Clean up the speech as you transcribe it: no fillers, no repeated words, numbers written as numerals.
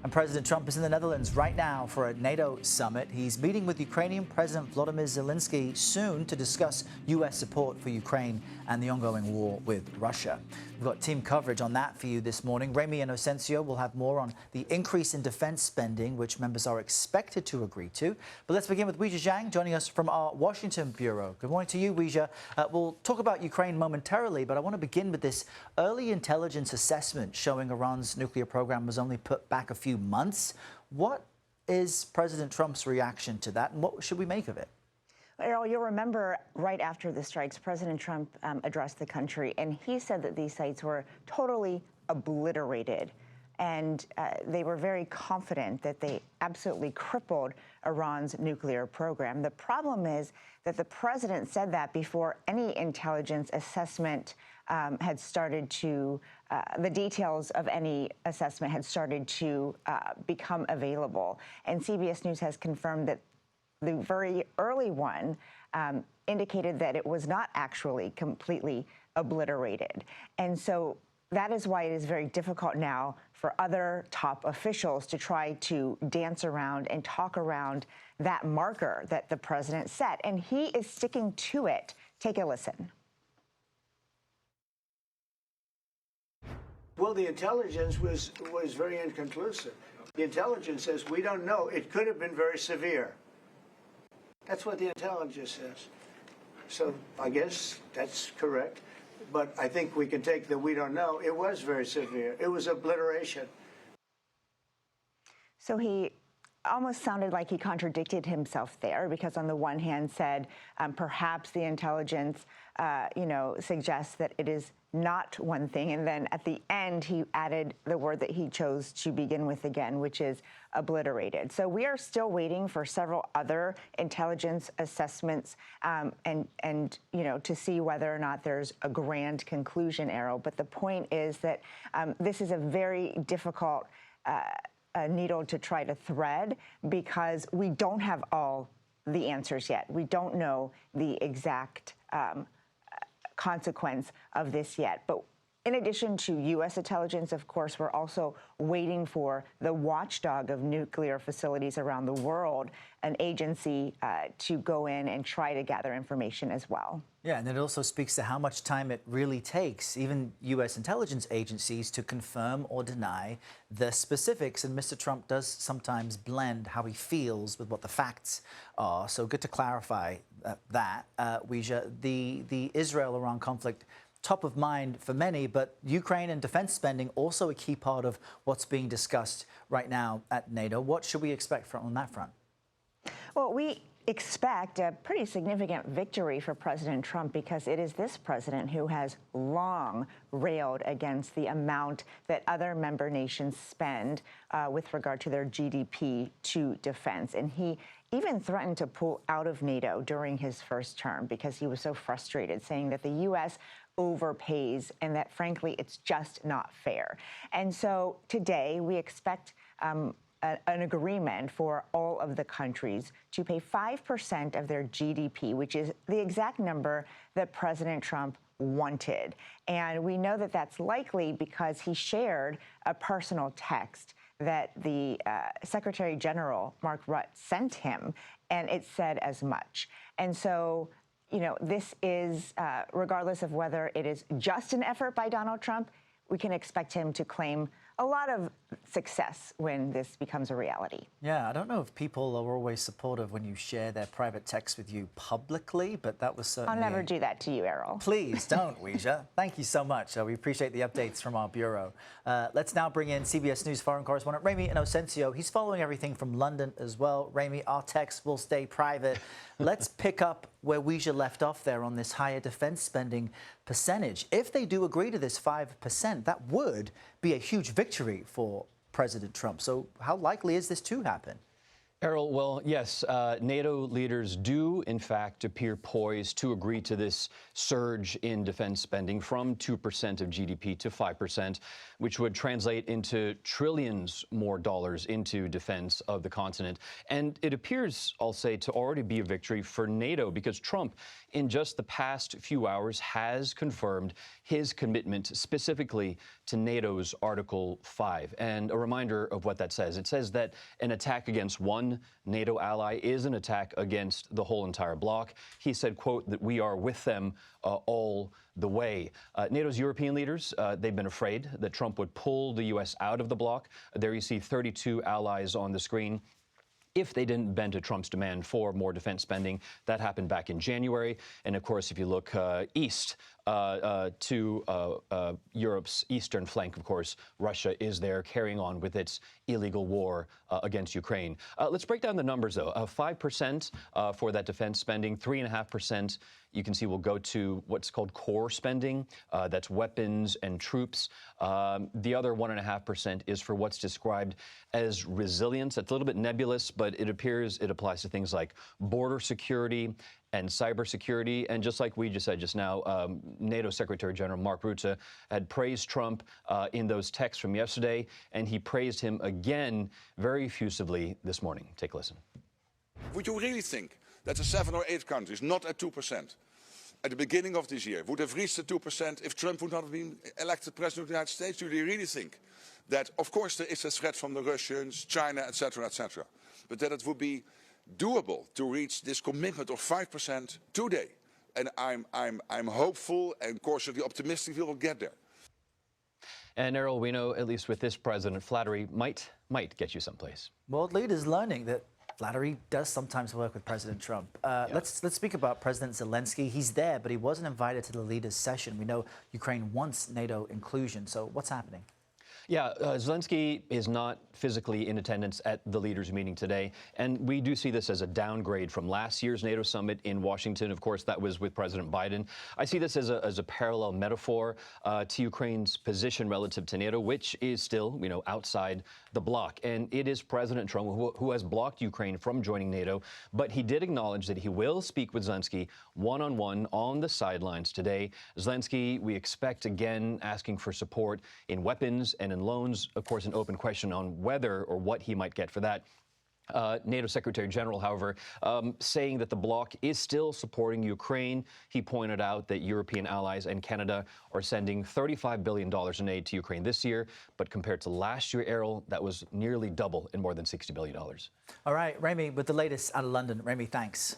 And President Trump is in the Netherlands right now for a NATO summit. He's meeting with Ukrainian President Volodymyr Zelensky soon to discuss U.S. support for Ukraine and the ongoing war with Russia. We've got team coverage on that for you this morning. Ramy and Inocencio will have more on the increase in defense spending, which members are expected to agree to. But let's begin with Weijia Jiang joining us from our Washington bureau. Good morning to you, Weijia. We'll talk about Ukraine momentarily, but I want to begin with this early intelligence assessment showing Iran's nuclear program was only put back a few months. What is President Trump's reaction to that, and what should we make of it? Errol, you'll remember right after the strikes, President Trump addressed the country, and he said that these sites were totally obliterated. And they were very confident that they absolutely crippled Iran's nuclear program. The problem is that the president said that before any intelligence assessment had started to, the details of any assessment had started to become available. And CBS News has confirmed that the very early one indicated that it was not actually completely obliterated. And so that is why it is very difficult now for other top officials to try to dance around and talk around that marker that the president set. And he is sticking to it. Take a listen. Well, the intelligence was very inconclusive. The intelligence says we don't know. It could have been very severe. That's what the intelligence says. So I guess that's correct. But I think we can take the we don't know. It was very severe. It was obliteration. So he almost sounded like he contradicted himself there, because on the one hand said perhaps the intelligence, suggests that it is not one thing. And then at the end, he added the word that he chose to begin with again, which is obliterated. So we are still waiting for several other intelligence assessments and to see whether or not there's a grand conclusion, Errol. But the point is that this is a very difficult needle to try to thread, because we don't have all the answers yet. We don't know the exact consequence of this yet. But in addition to U.S. intelligence, of course, we're also waiting for the watchdog of nuclear facilities around the world, an agency to go in and try to gather information as well. Yeah, and it also speaks to how much time it really takes, even U.S. intelligence agencies, to confirm or deny the specifics. And Mr. Trump does sometimes blend how he feels with what the facts are. So good to clarify that, Weijia. The Israel-Iran conflict, top of mind for many, but Ukraine and defense spending also a key part of what's being discussed right now at NATO. What should we expect on that front? Well, we expect a pretty significant victory for President Trump, because it is this president who has long railed against the amount that other member nations spend with regard to their GDP to defense. And he even threatened to pull out of NATO during his first term because he was so frustrated, saying that the U.S. overpays and that, frankly, it's just not fair. And so today we expect an agreement for all of the countries to pay 5% of their GDP, which is the exact number that President Trump wanted. And we know that that's likely because he shared a personal text that the Secretary General, Mark Rutte, sent him, and it said as much. And so, this is, regardless of whether it is just an effort by Donald Trump, we can expect him to claim a lot of success when this becomes a reality. Yeah, I don't know if people are always supportive when you share their private text with you publicly, but that was certainly... I'll never do that to you, Errol. Please don't, Weijia. Thank you so much. We appreciate the updates from our bureau. Let's now bring in CBS News foreign correspondent Ramy Inocencio. He's following everything from London as well. Ramy, our text will stay private. Let's pick up where Weijia left off there on this higher defense spending percentage. If they do agree to this 5%, that would be a huge victory for President Trump. So how likely is this to happen? Errol, well, yes, NATO leaders do, in fact, appear poised to agree to this surge in defense spending from 2% of GDP to 5%, which would translate into trillions more dollars into defense of the continent. And it appears, I'll say, to already be a victory for NATO because Trump, in just the past few hours, has confirmed his commitment specifically to NATO's Article 5. And a reminder of what that says. It says that an attack against one NATO ally is an attack against the whole entire bloc. He said, quote, that we are with them all the way. NATO's European leaders, they've been afraid that Trump would pull the U.S. out of the bloc. There you see 32 allies on the screen. If they didn't bend to Trump's demand for more defense spending. That happened back in January. And of course, if you look east to Europe's eastern flank, of course, Russia is there carrying on with its illegal war against Ukraine. Let's break down the numbers, though. 5% for that defense spending, 3.5%. You can see will go to what's called core spending. That's weapons and troops. The other 1.5% is for what's described as resilience. It's a little bit nebulous, but it appears it applies to things like border security and cybersecurity. And just like we just said just now, NATO Secretary General Mark Rutte had praised Trump in those texts from yesterday, and he praised him again very effusively this morning. Take a listen. Would you really think that the 7 or 8 countries not at 2% at the beginning of this year would have reached the 2% if Trump would not have been elected president of the United States? Do you really think that, of course, there is a threat from the Russians, China, etc., but that it would be doable to reach this commitment of 5% today? And I'm hopeful and cautiously optimistic we will get there. And Errol, we know, at least with this president, flattery might get you someplace. World leaders learning that flattery does sometimes work with President Trump. Let's speak about President Zelensky. He's there, but he wasn't invited to the leaders' session. We know Ukraine wants NATO inclusion. So what's happening? Yeah, Zelensky is not physically in attendance at the leaders' meeting today, and we do see this as a downgrade from last year's NATO summit in Washington. Of course, that was with President Biden. I see this as a parallel metaphor to Ukraine's position relative to NATO, which is still, outside the bloc. And it is President Trump who has blocked Ukraine from joining NATO, but he did acknowledge that he will speak with Zelensky one-on-one on the sidelines today. Zelensky, we expect, again, asking for support in weapons and in loans. Of course, an open question on whether or what he might get for that. NATO Secretary General, however, saying that the bloc is still supporting Ukraine. He pointed out that European allies and Canada are sending $35 billion in aid to Ukraine this year. But compared to last year, Errol, that was nearly double in more than $60 billion. All right, Ramy, with the latest out of London. Ramy, thanks.